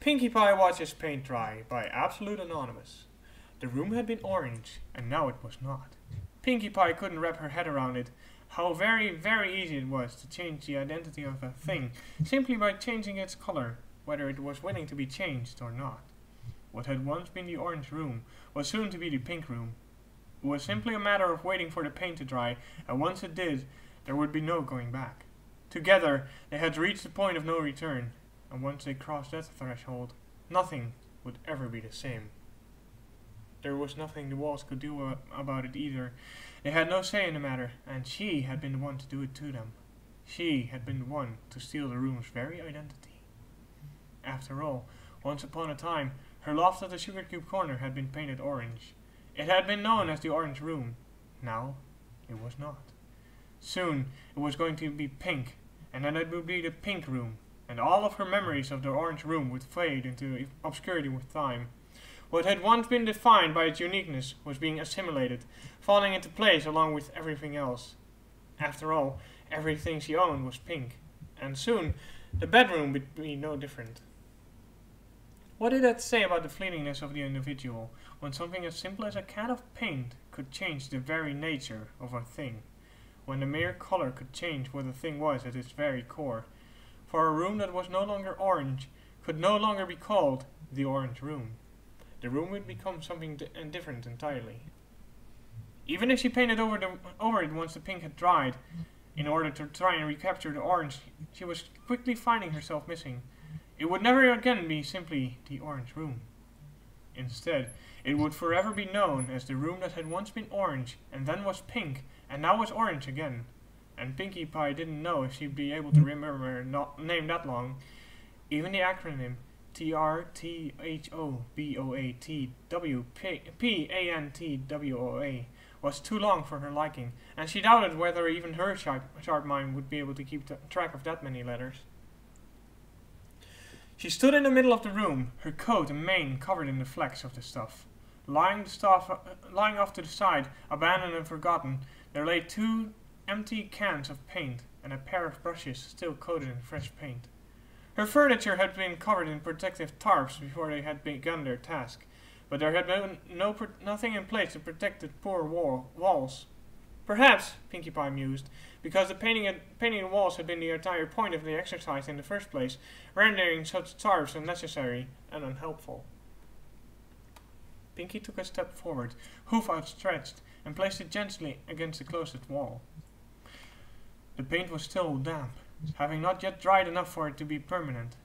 Pinkie Pie watches paint dry by AbsoluteAnomynous. The room had been orange, and now it was not. Pinkie Pie couldn't wrap her head around it, how very, very easy it was to change the identity of a thing, simply by changing its color, whether it was willing to be changed or not. What had once been the orange room was soon to be the pink room. It was simply a matter of waiting for the paint to dry, and once it did, there would be no going back. Together, they had reached the point of no return, and once they crossed that threshold, nothing would ever be the same. There was nothing the walls could do about it either. They had no say in the matter, and she had been the one to do it to them. She had been the one to steal the room's very identity. After all, once upon a time, her loft at the Sugar Cube corner had been painted orange. It had been known as the Orange Room. Now, it was not. Soon, it was going to be pink, and then it would be the Pink Room, and all of her memories of the Orange Room would fade into obscurity with time. What had once been defined by its uniqueness was being assimilated, falling into place along with everything else. After all, everything she owned was pink, and soon the bedroom would be no different. What did that say about the fleetingness of the individual, when something as simple as a can of paint could change the very nature of a thing? When the mere color could change what a thing was at its very core? For a room that was no longer orange could no longer be called the Orange Room. The room would become something different entirely. Even if she painted over it once the pink had dried, in order to try and recapture the orange, she was quickly finding herself missing. It would never again be simply the Orange Room. Instead, it would forever be known as the room that had once been orange, and then was pink, and now was orange again. And Pinkie Pie didn't know if she'd be able to remember her name that long. Even the acronym TRTHOBOATWPANTWOA was too long for her liking, and she doubted whether even her sharp mind would be able to keep track of that many letters. She stood in the middle of the room, her coat and mane covered in the flecks of the stuff. Lying off to the side, abandoned and forgotten, there lay 2 empty cans of paint and a pair of brushes still coated in fresh paint. Her furniture had been covered in protective tarps before they had begun their task, but there had been nothing in place to protect the poor walls. Perhaps, Pinkie Pie mused, because the painting the walls had been the entire point of the exercise in the first place, rendering such tarps unnecessary and unhelpful. Pinkie took a step forward, hoof outstretched, and placed it gently against the closest wall. The paint was still damp, having not yet dried enough for it to be permanent.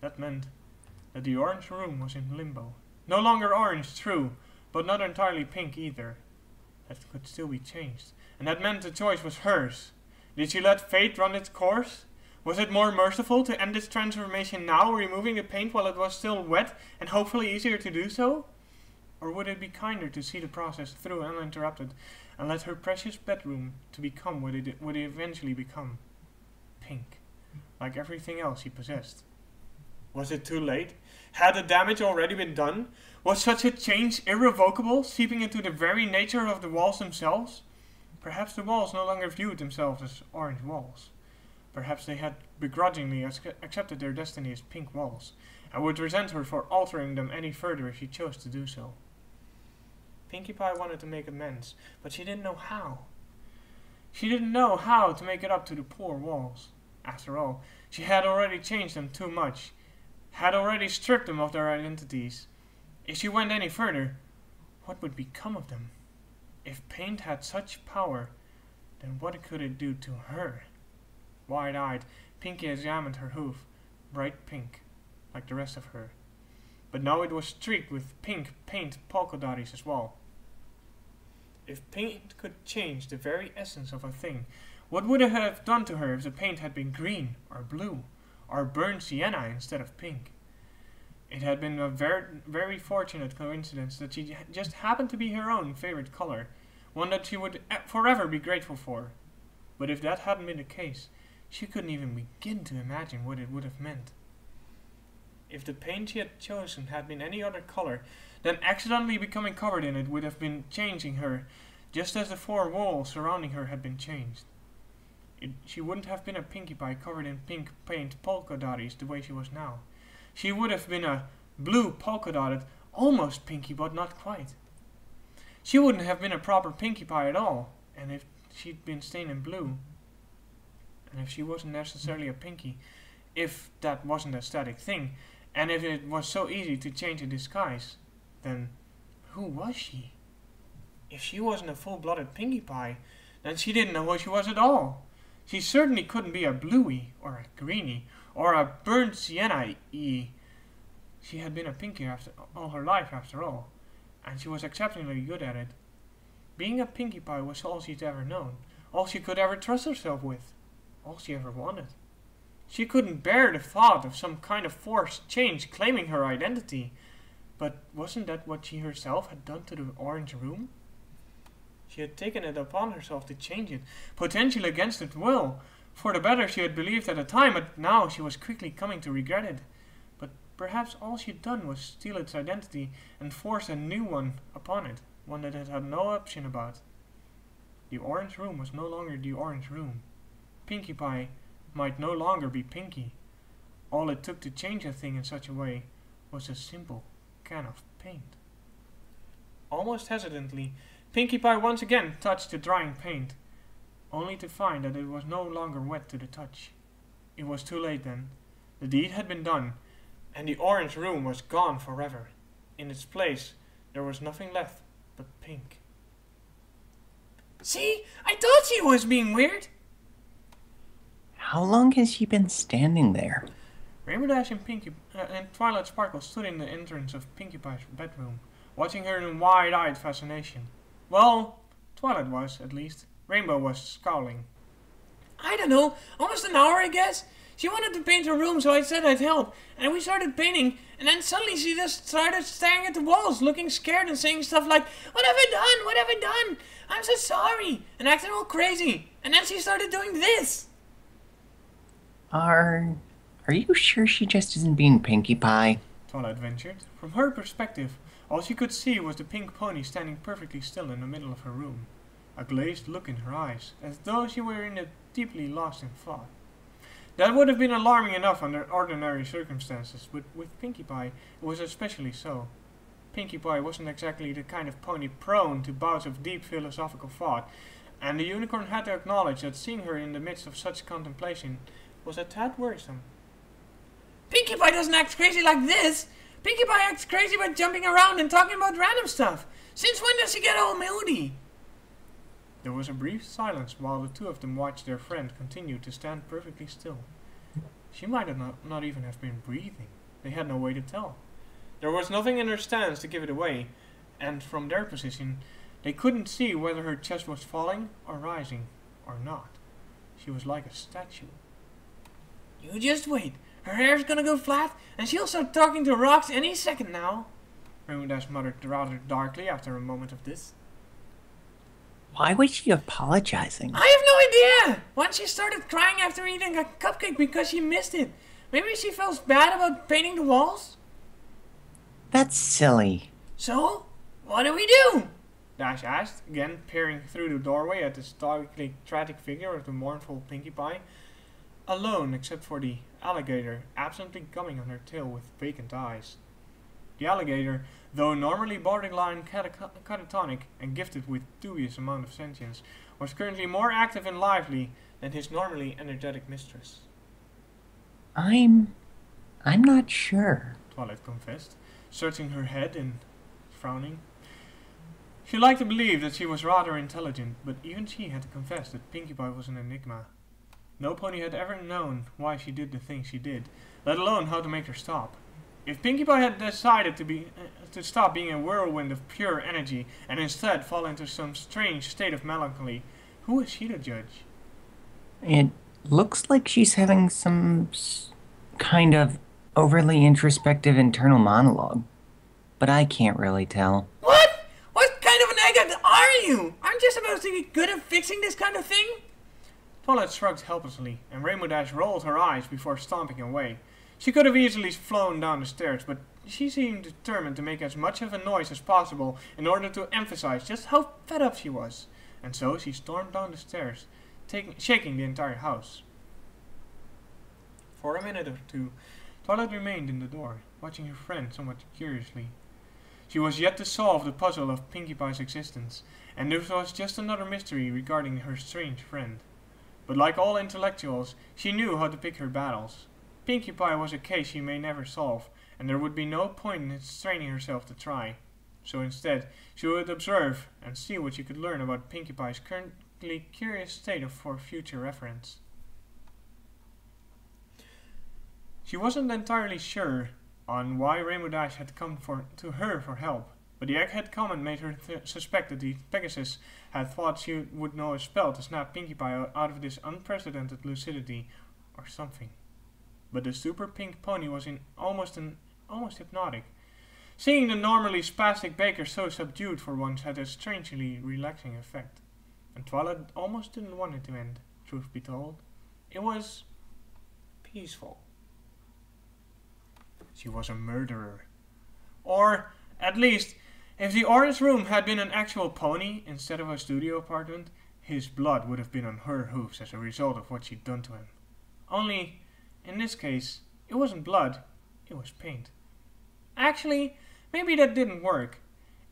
That meant that the Orange Room was in limbo. No longer orange, true, but not entirely pink either. That could still be changed, and that meant the choice was hers. Did she let fate run its course? Was it more merciful to end its transformation now, removing the paint while it was still wet, and hopefully easier to do so? Or would it be kinder to see the process through uninterrupted, and let her precious bedroom to become what it would eventually become? Pink, like everything else he possessed. Was it too late? Had the damage already been done? Was such a change irrevocable, seeping into the very nature of the walls themselves? Perhaps the walls no longer viewed themselves as orange walls. Perhaps they had begrudgingly accepted their destiny as pink walls, and would resent her for altering them any further if she chose to do so. Pinkie Pie wanted to make amends, but she didn't know how. She didn't know how to make it up to the poor walls. After all, she had already changed them too much, had already stripped them of their identities. If she went any further, what would become of them? If paint had such power, then what could it do to her? Wide-eyed, Pinkie examined her hoof, bright pink, like the rest of her. But now it was streaked with pink paint polka dotties as well. If paint could change the very essence of a thing, what would it have done to her if the paint had been green, or blue, or burnt sienna instead of pink? It had been a very fortunate coincidence that she just happened to be her own favorite color, one that she would forever be grateful for. But if that hadn't been the case, she couldn't even begin to imagine what it would have meant. If the paint she had chosen had been any other color, then accidentally becoming covered in it would have been changing her, just as the 4 walls surrounding her had been changed. She wouldn't have been a Pinkie Pie covered in pink paint polka dotties the way she was now. she would have been a blue polka-dotted, almost Pinkie, but not quite. She wouldn't have been a proper Pinkie Pie at all, and if she'd been stained in blue, and if she wasn't necessarily a Pinkie, if that wasn't a static thing, and if it was so easy to change a disguise, then who was she? If she wasn't a full-blooded Pinkie Pie, then she didn't know what she was at all. She certainly couldn't be a bluey, or a greenie, or a burnt sienna-y. She had been a Pinkie all her life after all, and she was exceptionally good at it. Being a Pinkie Pie was all she'd ever known, all she could ever trust herself with, all she ever wanted. She couldn't bear the thought of some kind of forced change claiming her identity. But wasn't that what she herself had done to the orange room? She had taken it upon herself to change it, potentially against its will. For the better she had believed at the time, but now she was quickly coming to regret it. But perhaps all she'd done was steal its identity and force a new one upon it, one that it had no option about. The orange room was no longer the orange room. Pinkie Pie might no longer be Pinkie. All it took to change a thing in such a way was a simple can of paint. Almost hesitantly, Pinkie Pie once again touched the drying paint, only to find that it was no longer wet to the touch. It was too late then. The deed had been done, and the orange room was gone forever. In its place, there was nothing left but pink. See, I told she was being weird. How long has she been standing there? Rainbow Dash and Twilight Sparkle stood in the entrance of Pinkie Pie's bedroom, watching her in wide-eyed fascination. Well, Twilight was, at least. Rainbow was scowling. I don't know, almost an hour, I guess. She wanted to paint her room, so I said I'd help. And we started painting, and then suddenly she just started staring at the walls, looking scared and saying stuff like, "What have I done? What have I done? I'm so sorry," and acting all crazy. And then she started doing this. Are you sure she just isn't being Pinkie Pie? Twilight ventured. From her perspective, all she could see was the pink pony standing perfectly still in the middle of her room, a glazed look in her eyes, as though she were deeply lost in thought. That would have been alarming enough under ordinary circumstances, but with Pinkie Pie it was especially so. Pinkie Pie wasn't exactly the kind of pony prone to bouts of deep philosophical thought, and the unicorn had to acknowledge that seeing her in the midst of such contemplation was a tad worrisome. Pinkie Pie doesn't act crazy like this. Pinkie Pie acts crazy by jumping around and talking about random stuff. Since when does she get all moody? There was a brief silence while the two of them watched their friend continue to stand perfectly still. She might have not even have been breathing. They had no way to tell. There was nothing in her stance to give it away, and from their position, they couldn't see whether her chest was falling or rising or not. She was like a statue. You just wait. Her hair's gonna go flat, and she'll start talking to rocks any second now. Rainbow Dash muttered rather darkly after a moment of this. Why was she apologizing? I have no idea! Once she started crying after eating a cupcake because she missed it. Maybe she felt bad about painting the walls? That's silly. So, what do we do? Dash asked, again peering through the doorway at the stoically tragic figure of the mournful Pinkie Pie, alone except for the alligator absently gumming on her tail with vacant eyes. The alligator, though normally borderline catatonic and gifted with dubious amount of sentience, was currently more active and lively than his normally energetic mistress. I'm not sure, Twilight confessed, searching her head and frowning. She liked to believe that she was rather intelligent, but even she had to confess that Pinkie Pie was an enigma. No pony had ever known why she did the things she did, let alone how to make her stop. If Pinkie Pie had decided to stop being a whirlwind of pure energy and instead fall into some strange state of melancholy, who was she to judge? It looks like she's having some kind of overly introspective internal monologue, but I can't really tell. What? What kind of an agate are you? Aren't you supposed to be good at fixing this kind of thing? Twilight shrugged helplessly, and Rainbow Dash rolled her eyes before stomping away. She could have easily flown down the stairs, but she seemed determined to make as much of a noise as possible in order to emphasize just how fed up she was. And so she stormed down the stairs, shaking the entire house. For a minute or two, Twilight remained in the door, watching her friend somewhat curiously. She was yet to solve the puzzle of Pinkie Pie's existence, and this was just another mystery regarding her strange friend. But like all intellectuals, she knew how to pick her battles. Pinkie Pie was a case she may never solve, and there would be no point in straining herself to try. So instead, she would observe and see what she could learn about Pinkie Pie's currently curious state for future reference. She wasn't entirely sure on why Rainbow Dash had come to her for help, but the egghead comment made her suspect that the Pegasus had thought she would know a spell to snap Pinkie Pie out of this unprecedented lucidity or something. But the super pink pony was almost hypnotic. Seeing the normally spastic baker so subdued for once had a strangely relaxing effect, and Twilight almost didn't want it to end, truth be told. It was peaceful. She was a murderer. Or, at least, if the orange room had been an actual pony instead of a studio apartment, his blood would have been on her hoofs as a result of what she'd done to him. Only, in this case, it wasn't blood, it was paint. Actually, maybe that didn't work.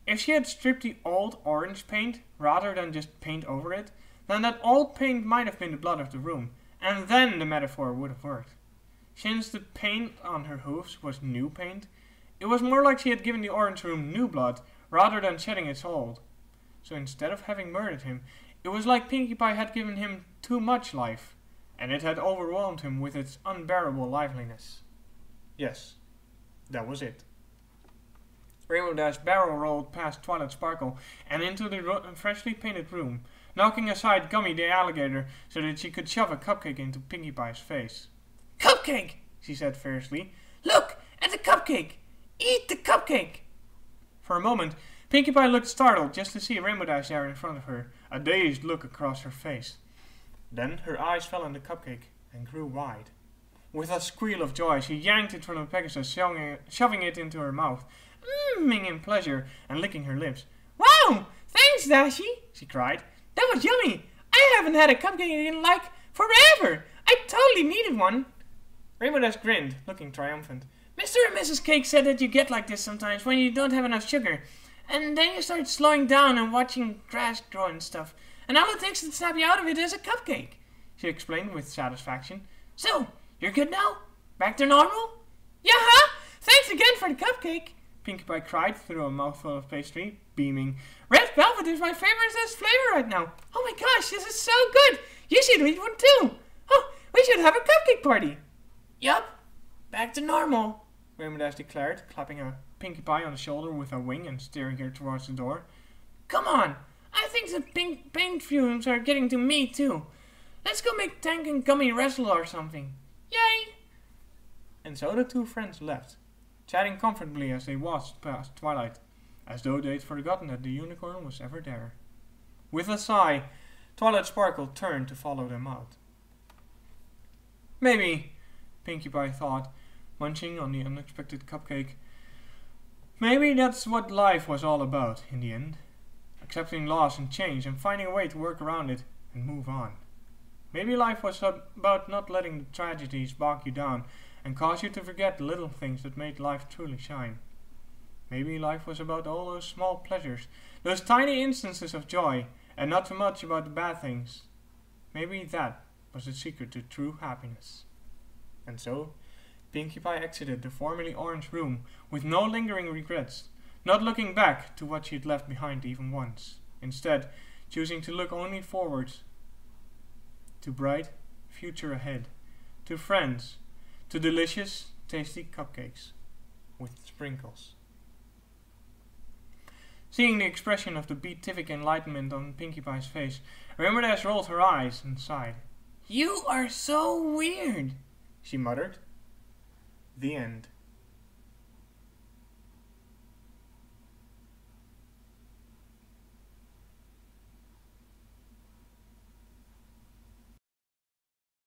If she had stripped the old orange paint, rather than just paint over it, then that old paint might have been the blood of the room, and then the metaphor would have worked. Since the paint on her hoofs was new paint, it was more like she had given the orange room new blood, rather than shedding its old. So instead of having murdered him, it was like Pinkie Pie had given him too much life, and it had overwhelmed him with its unbearable liveliness. Yes, that was it. Rainbow Dash barrel rolled past Twilight Sparkle and into the freshly painted room, knocking aside Gummy the alligator so that she could shove a cupcake into Pinkie Pie's face. "Cupcake!" she said fiercely. "Look at the cupcake! Eat the cupcake!" For a moment, Pinkie Pie looked startled just to see Rainbow Dash there in front of her, a dazed look across her face. Then her eyes fell on the cupcake and grew wide. With a squeal of joy, she yanked it from the Pegasus, shoving it into her mouth, mmming in pleasure and licking her lips. "Wow! Thanks, Dashie!" she cried. "That was yummy! I haven't had a cupcake in like forever! I totally needed one!" Rainbow Dash grinned, looking triumphant. "Mr. and Mrs. Cake said that you get like this sometimes when you don't have enough sugar, and then you start slowing down and watching grass grow and stuff, and all it takes to snap you out of it is a cupcake," she explained with satisfaction. "So, you're good now? Back to normal?" "Yeah-huh! Thanks again for the cupcake!" Pinkie Pie cried through a mouthful of pastry, beaming. "Red velvet is my favorite flavor right now! Oh my gosh, this is so good! You should eat one too! Oh, we should have a cupcake party!" "Yup, back to normal," Rainbow Dash declared, clapping a Pinkie Pie on the shoulder with a wing and steering her towards the door. "Come on, I think the pink paint fumes are getting to me too. Let's go make Tank and Gummy wrestle or something. Yay!" And so the two friends left, chatting comfortably as they watched past Twilight, as though they'd forgotten that the unicorn was ever there. With a sigh, Twilight Sparkle turned to follow them out. Maybe, Pinkie Pie thought, munching on the unexpected cupcake, maybe that's what life was all about in the end. Accepting loss and change and finding a way to work around it and move on. Maybe life was about not letting the tragedies bog you down and cause you to forget the little things that made life truly shine. Maybe life was about all those small pleasures, those tiny instances of joy, and not so much about the bad things. Maybe that was the secret to true happiness. And so, Pinkie Pie exited the formerly orange room with no lingering regrets, not looking back to what she had left behind even once, instead choosing to look only forwards, to bright future ahead, to friends, to delicious, tasty cupcakes with sprinkles. Seeing the expression of the beatific enlightenment on Pinkie Pie's face, Rainbow Dash rolled her eyes and sighed. "You are so weird," she muttered. The end.